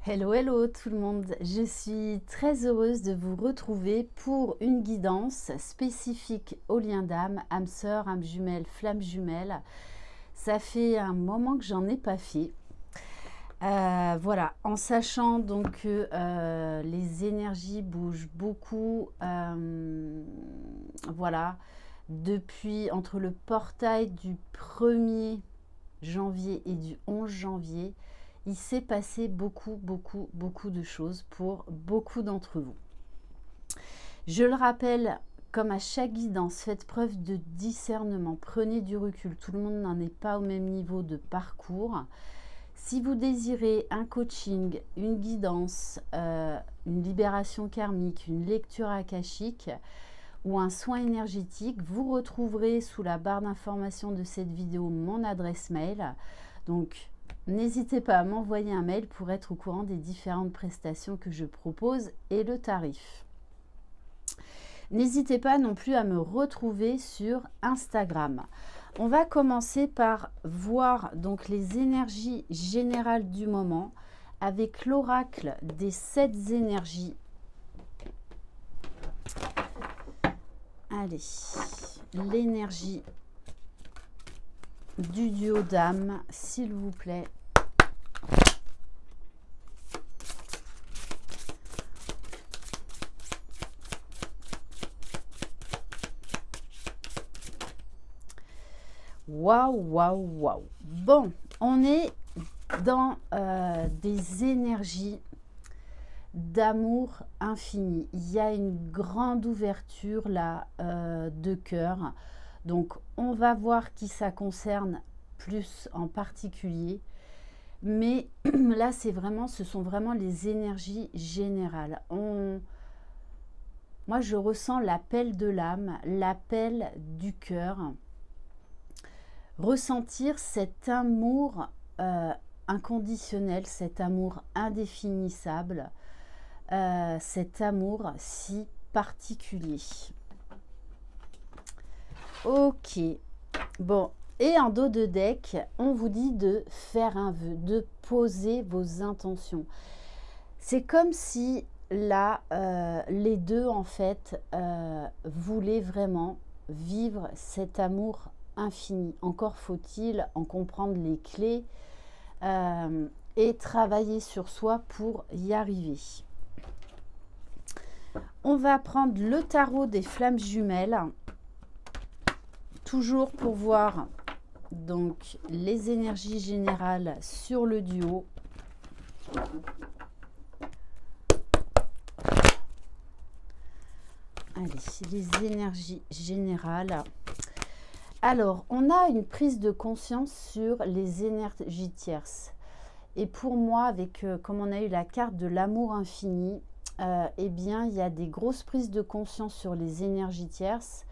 Hello, hello tout le monde. Je suis très heureuse de vous retrouver pour une guidance spécifique au lien d'âme, âme sœur, âme jumelle, flamme jumelle. Ça fait un moment que j'en ai pas fait. Voilà, en sachant donc que les énergies bougent beaucoup. Voilà, depuis entre le portail du 1er janvier et du 11 janvier, il s'est passé beaucoup de choses pour beaucoup d'entre vous. Je le rappelle, comme à chaque guidance, faites preuve de discernement, prenez du recul, tout le monde n'en est pas au même niveau de parcours. Si vous désirez un coaching, une guidance, une libération karmique, une lecture akashique ou un soin énergétique, vous retrouverez sous la barre d'information de cette vidéo mon adresse mail. Donc, n'hésitez pas à m'envoyer un mail pour être au courant des différentes prestations que je propose et le tarif. N'hésitez pas non plus à me retrouver sur Instagram. On va commencer par voir donc les énergies générales du moment avec l'oracle des 7 énergies. Allez, l'énergie du duo d'âme, s'il vous plaît. Waouh. Bon, on est dans des énergies d'amour infini. Il y a une grande ouverture là de cœur. Donc, on va voir qui ça concerne plus en particulier. Mais là, ce sont vraiment les énergies générales. Moi, je ressens l'appel de l'âme, l'appel du cœur. Ressentir cet amour inconditionnel, cet amour indéfinissable, cet amour si particulier. Ok, bon, et en dos de deck, on vous dit de faire un vœu, de poser vos intentions. C'est comme si là, les deux en fait voulaient vraiment vivre cet amour infini. Encore faut-il en comprendre les clés et travailler sur soi pour y arriver. On va prendre le tarot des flammes jumelles, toujours pour voir donc les énergies générales sur le duo. Allez, les énergies générales. Alors, on a une prise de conscience sur les énergies tierces. Et pour moi, avec comme on a eu la carte de l'amour infini, eh bien, il y a des grosses prises de conscience sur les énergies tierces.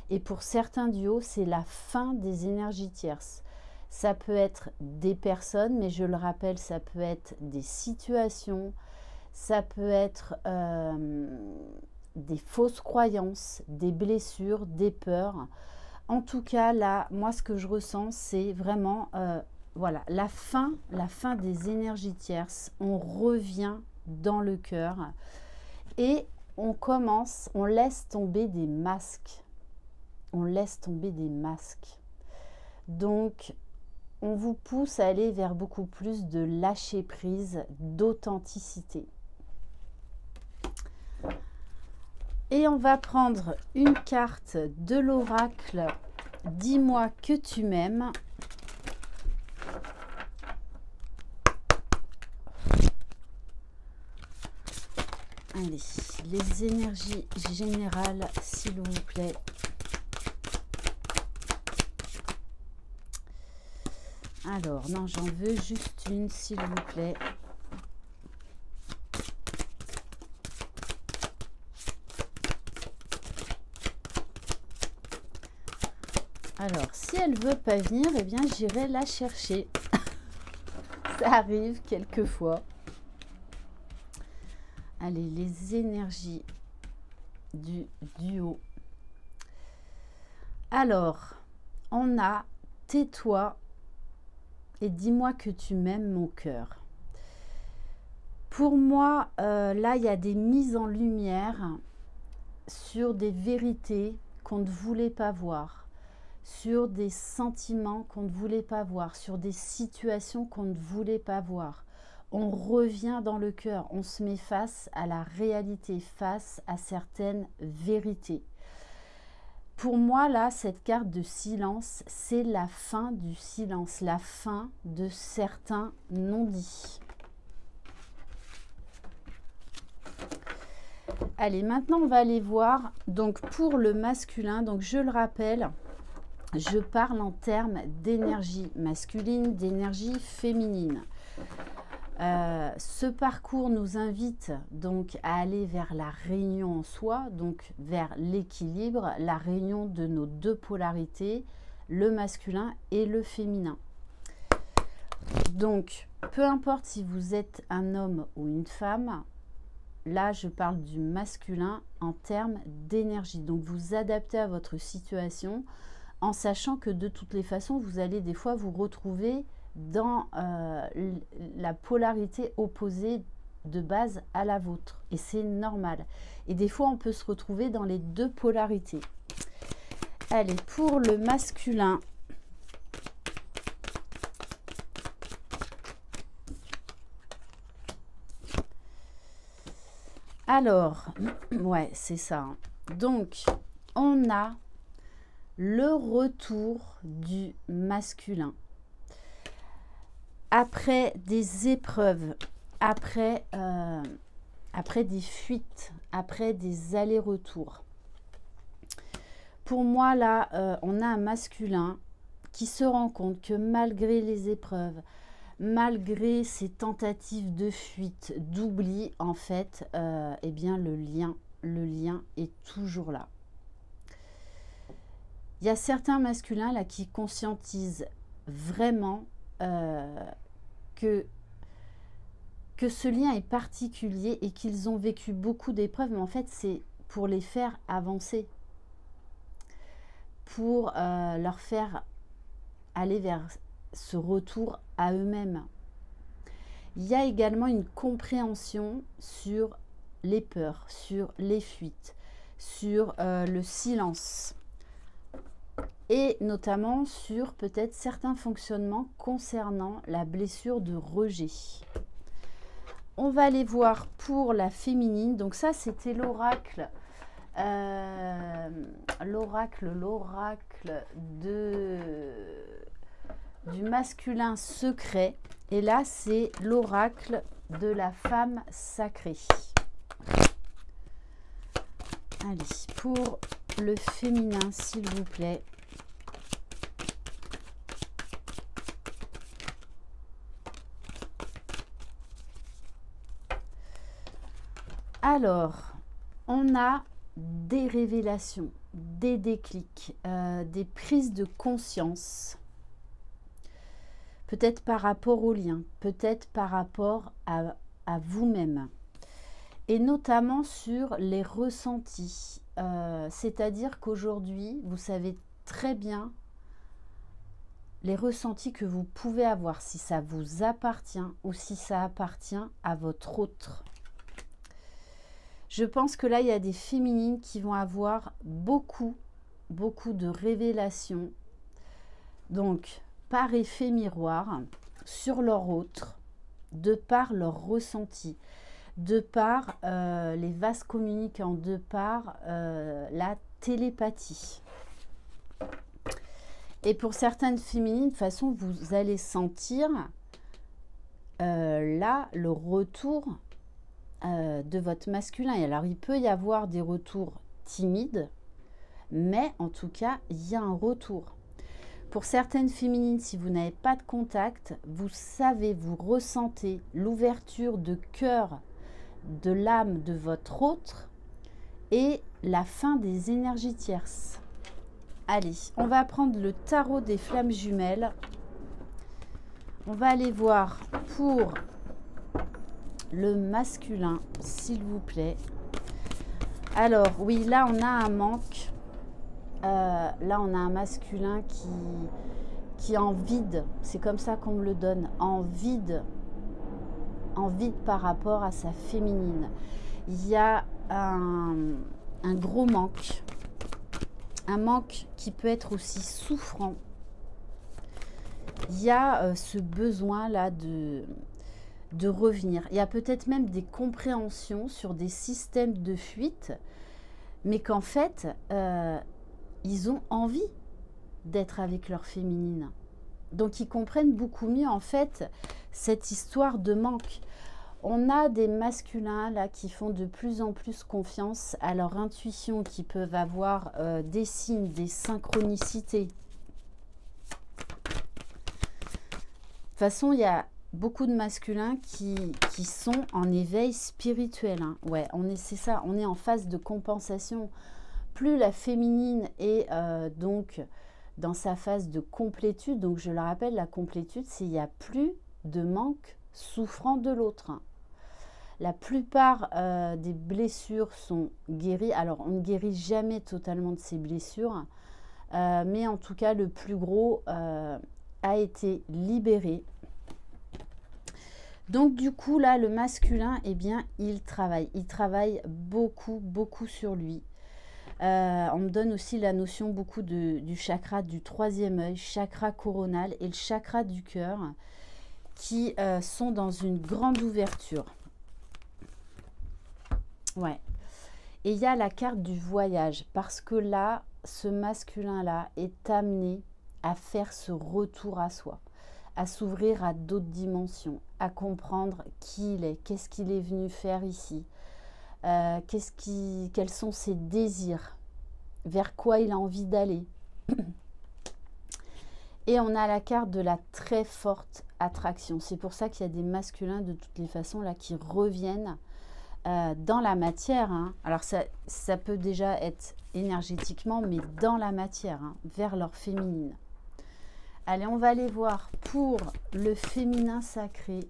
Et pour certains duos, c'est la fin des énergies tierces. Ça peut être des personnes, mais je le rappelle, ça peut être des situations, ça peut être des fausses croyances, des blessures, des peurs. En tout cas, là, moi, ce que je ressens, c'est vraiment voilà, la fin des énergies tierces. On revient dans le cœur et on commence, on laisse tomber des masques. On laisse tomber des masques. Donc, on vous pousse à aller vers beaucoup plus de lâcher prise, d'authenticité. Et on va prendre une carte de l'oracle. Dis-moi que tu m'aimes. Allez, les énergies générales, s'il vous plaît. Alors, non, j'en veux juste une, s'il vous plaît. Alors, si elle ne veut pas venir, eh bien, j'irai la chercher. Ça arrive quelquefois. Allez, les énergies du duo. Alors, on a « Tais-toi et dis-moi que tu m'aimes, mon cœur ». Pour moi, là, il y a des mises en lumière sur des vérités qu'on ne voulait pas voir, sur des sentiments qu'on ne voulait pas voir, sur des situations qu'on ne voulait pas voir. On revient dans le cœur, on se met face à la réalité, face à certaines vérités. Pour moi, là, cette carte de silence, c'est la fin du silence, la fin de certains non-dits. Allez, maintenant, on va aller voir, donc, pour le masculin. Donc, je le rappelle, je parle en termes d'énergie masculine, d'énergie féminine. Ce parcours nous invite donc à aller vers la réunion en soi, donc vers l'équilibre, la réunion de nos deux polarités, le masculin et le féminin. Donc, peu importe si vous êtes un homme ou une femme, là je parle du masculin en termes d'énergie. Donc, vous adaptez à votre situation en sachant que de toutes les façons, vous allez des fois vous retrouver dans la polarité opposée de base à la vôtre. Et c'est normal. Et des fois, on peut se retrouver dans les deux polarités. Allez, pour le masculin. Alors, ouais, c'est ça. Hein. Donc, on a le retour du masculin. Après des épreuves, après des fuites, après des allers-retours. Pour moi, là, on a un masculin qui se rend compte que malgré les épreuves, malgré ces tentatives de fuite, d'oubli, en fait, eh bien, le lien est toujours là. Il y a certains masculins là qui conscientisent vraiment que ce lien est particulier et qu'ils ont vécu beaucoup d'épreuves, mais en fait, c'est pour les faire avancer, pour leur faire aller vers ce retour à eux-mêmes. Il y a également une compréhension sur les peurs, sur les fuites, sur le silence et notamment sur peut-être certains fonctionnements concernant la blessure de rejet. On va aller voir pour la féminine. Donc ça, c'était l'oracle. L'oracle du masculin secret. Et là, c'est l'oracle de la femme sacrée. Allez, pour le féminin, s'il vous plaît. Alors, on a des révélations, des déclics, des prises de conscience, peut-être par rapport au lien, peut-être par rapport à vous-même, et notamment sur les ressentis. C'est-à-dire qu'aujourd'hui, vous savez très bien les ressentis que vous pouvez avoir, si ça vous appartient ou si ça appartient à votre autre. Je pense que là, il y a des féminines qui vont avoir beaucoup de révélations. Donc, par effet miroir, sur leur autre, de par leur ressenti, de par les vases communicants, de par la télépathie. Et pour certaines féminines, de toute façon, vous allez sentir là le retour de votre masculin. Et alors, il peut y avoir des retours timides, mais en tout cas, il y a un retour. Pour certaines féminines, si vous n'avez pas de contact, vous savez, vous ressentez l'ouverture de cœur de l'âme de votre autre et la fin des énergies tierces. Allez, on va prendre le tarot des flammes jumelles. On va aller voir pour le masculin, s'il vous plaît. Alors, oui, là, on a un manque. Là, on a un masculin qui est en vide. C'est comme ça qu'on me le donne. En vide en vide par rapport à sa féminine. Il y a un gros manque. Un manque qui peut être aussi souffrant. Il y a ce besoin-là de revenir. Il y a peut-être même des compréhensions sur des systèmes de fuite, mais qu'en fait, ils ont envie d'être avec leur féminine. Donc, ils comprennent beaucoup mieux, en fait, cette histoire de manque. On a des masculins, là, qui font de plus en plus confiance à leur intuition, qui peuvent avoir des signes, des synchronicités. De toute façon, il y a beaucoup de masculins qui sont en éveil spirituel. Hein. Ouais, c'est ça, on est en phase de compensation. Plus la féminine est donc dans sa phase de complétude, donc je le rappelle, la complétude, c'est il n'y a plus de manque souffrant de l'autre. La plupart des blessures sont guéries. Alors, on ne guérit jamais totalement de ces blessures, mais en tout cas, le plus gros a été libéré. Donc, du coup, là, le masculin, eh bien, il travaille. Il travaille beaucoup, beaucoup sur lui. On me donne aussi la notion beaucoup du chakra du troisième œil, chakra coronal et le chakra du cœur, qui sont dans une grande ouverture. Ouais. Et il y a la carte du voyage, parce que là, ce masculin-là est amené à faire ce retour à soi, à s'ouvrir à d'autres dimensions, à comprendre qui il est, qu'est-ce qu'il est venu faire ici, quels sont ses désirs, vers quoi il a envie d'aller. Et on a la carte de la très forte attraction. C'est pour ça qu'il y a des masculins de toutes les façons là qui reviennent dans la matière. Hein. Alors ça peut déjà être énergétiquement, mais dans la matière, hein, vers leur féminine. Allez, on va aller voir pour le féminin sacré,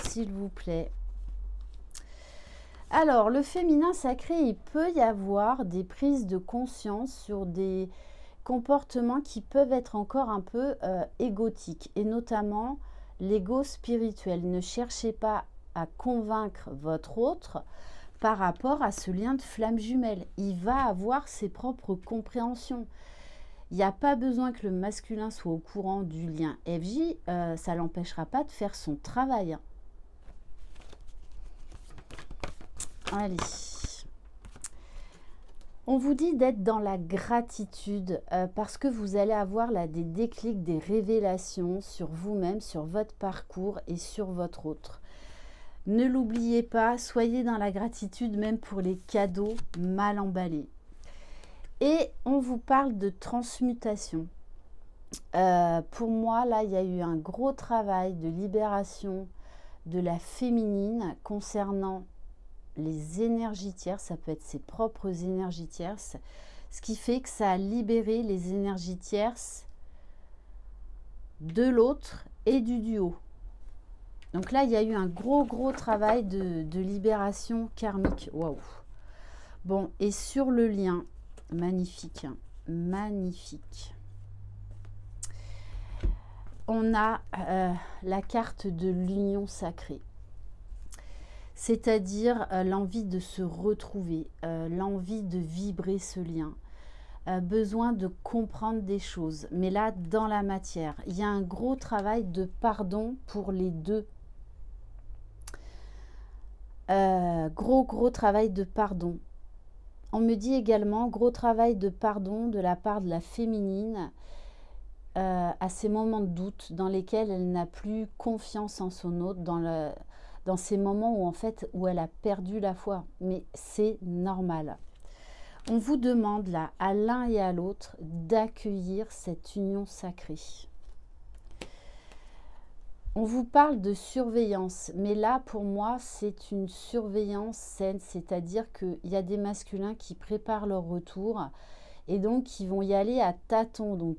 s'il vous plaît. Alors, le féminin sacré, il peut y avoir des prises de conscience sur des comportements qui peuvent être encore un peu égotiques, et notamment l'ego spirituel. Ne cherchez pas à convaincre votre autre par rapport à ce lien de flamme jumelle. Il va avoir ses propres compréhensions. Il n'y a pas besoin que le masculin soit au courant du lien FJ, ça ne l'empêchera pas de faire son travail. Allez. On vous dit d'être dans la gratitude parce que vous allez avoir là des déclics, des révélations sur vous-même, sur votre parcours et sur votre autre. Ne l'oubliez pas, soyez dans la gratitude même pour les cadeaux mal emballés. Et on vous parle de transmutation. Pour moi, là, il y a eu un gros travail de libération de la féminine concernant les énergies tierces. Ça peut être ses propres énergies tierces. Ce qui fait que ça a libéré les énergies tierces de l'autre et du duo. Donc là, il y a eu un gros travail de libération karmique. Waouh! Bon, et sur le lien, magnifique, hein, magnifique. On a la carte de l'union sacrée. C'est-à-dire l'envie de se retrouver, l'envie de vibrer ce lien, besoin de comprendre des choses. Mais là, dans la matière, il y a un gros travail de pardon pour les deux. Gros travail de pardon. On me dit également gros travail de pardon de la part de la féminine à ces moments de doute dans lesquels elle n'a plus confiance en son autre, dans ces moments où en fait où elle a perdu la foi. Mais c'est normal. On vous demande là à l'un et à l'autre d'accueillir cette union sacrée. On vous parle de surveillance, mais là, pour moi, c'est une surveillance saine, c'est-à-dire qu'il y a des masculins qui préparent leur retour et donc qui vont y aller à tâtons, donc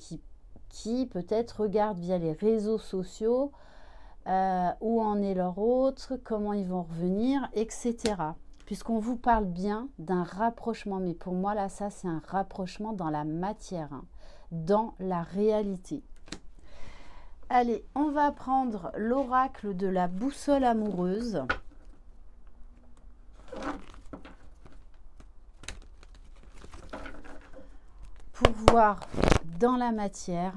qui peut-être regardent via les réseaux sociaux où en est leur autre, comment ils vont revenir, etc. Puisqu'on vous parle bien d'un rapprochement, mais pour moi, là, ça, c'est un rapprochement dans la matière, hein, dans la réalité. Allez, on va prendre l'oracle de la boussole amoureuse. Pour voir dans la matière.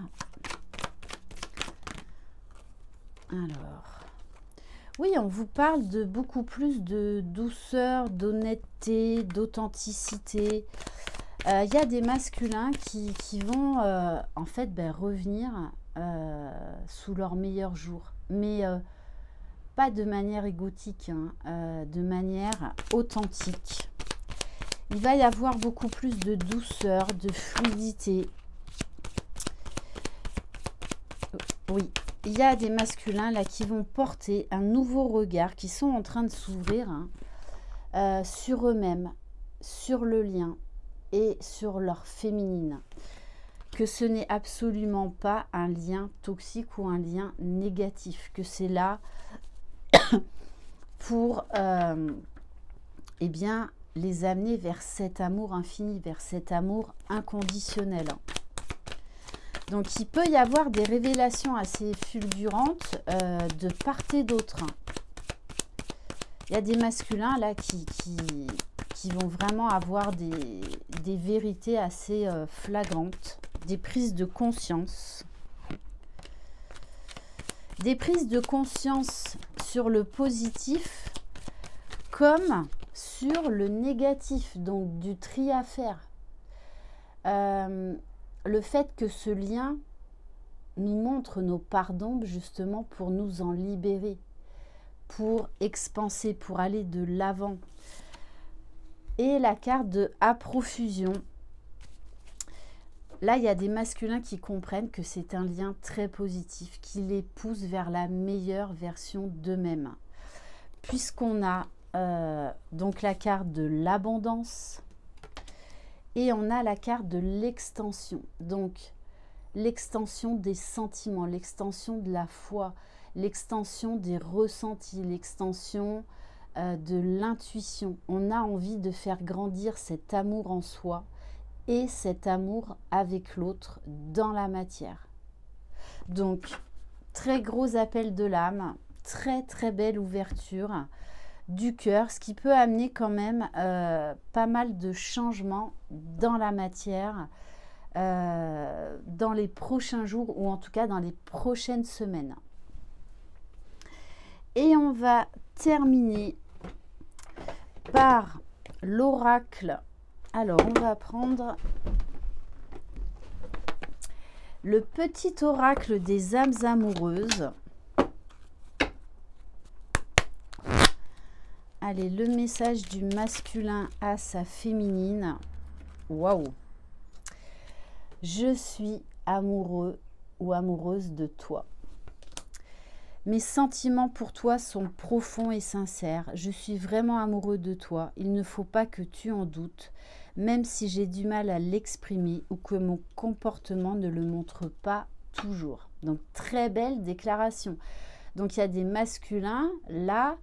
Alors, oui, on vous parle de beaucoup plus de douceur, d'honnêteté, d'authenticité. Il y a des masculins qui vont en fait revenir sous leur meilleur jour. Mais pas de manière égotique, hein, de manière authentique. Il va y avoir beaucoup plus de douceur, de fluidité. Oui, il y a des masculins là qui vont porter un nouveau regard, qui sont en train de s'ouvrir sur eux-mêmes, sur le lien et sur leur féminine. Que ce n'est absolument pas un lien toxique ou un lien négatif, que c'est là pour eh bien, les amener vers cet amour infini, vers cet amour inconditionnel. Donc, il peut y avoir des révélations assez fulgurantes de part et d'autre. Il y a des masculins là qui vont vraiment avoir des vérités assez flagrantes, des prises de conscience. Des prises de conscience sur le positif comme sur le négatif, donc du tri à faire. Le fait que ce lien nous montre nos parts d'ombre justement pour nous en libérer, pour expanser, pour aller de l'avant. Et la carte de à profusion. Là, il y a des masculins qui comprennent que c'est un lien très positif, qui les pousse vers la meilleure version d'eux-mêmes. Puisqu'on a donc la carte de l'abondance et on a la carte de l'extension. Donc, l'extension des sentiments, l'extension de la foi, l'extension des ressentis, l'extension de l'intuition. On a envie de faire grandir cet amour en soi et cet amour avec l'autre dans la matière. Donc, très gros appel de l'âme, très très belle ouverture du cœur, ce qui peut amener quand même pas mal de changements dans la matière dans les prochains jours ou en tout cas dans les prochaines semaines. Et on va terminer par l'oracle. Alors, on va prendre le petit oracle des âmes amoureuses. Allez, le message du masculin à sa féminine. Waouh! Je suis amoureux ou amoureuse de toi. Mes sentiments pour toi sont profonds et sincères. Je suis vraiment amoureux de toi. Il ne faut pas que tu en doutes, même si j'ai du mal à l'exprimer ou que mon comportement ne le montre pas toujours. Donc, très belle déclaration. Donc, il y a des masculins là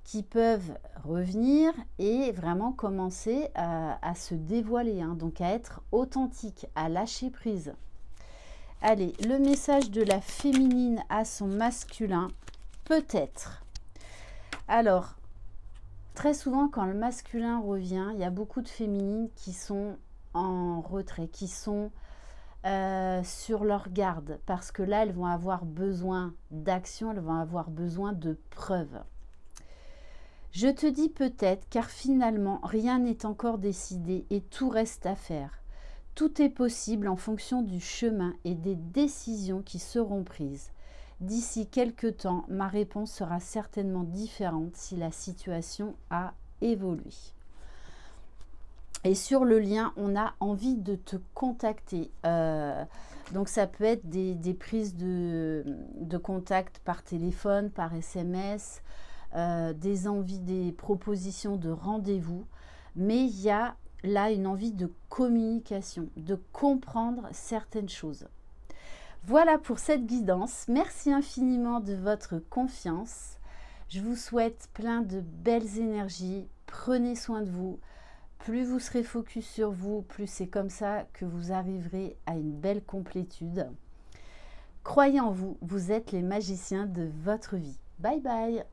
qui peuvent revenir et vraiment commencer à se dévoiler, hein, donc à être authentique, à lâcher prise. Allez, le message de la féminine à son masculin, peut-être. Alors, très souvent, quand le masculin revient, il y a beaucoup de féminines qui sont en retrait, qui sont sur leur garde, parce que là, elles vont avoir besoin d'action, elles vont avoir besoin de preuves. Je te dis peut-être, car finalement, rien n'est encore décidé et tout reste à faire. Tout est possible en fonction du chemin et des décisions qui seront prises. D'ici quelque temps, ma réponse sera certainement différente si la situation a évolué. Et sur le lien, on a envie de te contacter. Donc ça peut être des prises de contact par téléphone, par SMS, des envies, des propositions de rendez-vous. Mais il y a là une envie de communication, de comprendre certaines choses. Voilà pour cette guidance. Merci infiniment de votre confiance. Je vous souhaite plein de belles énergies. Prenez soin de vous. Plus vous serez focus sur vous, plus c'est comme ça que vous arriverez à une belle complétude. Croyez en vous, vous êtes les magiciens de votre vie. Bye bye.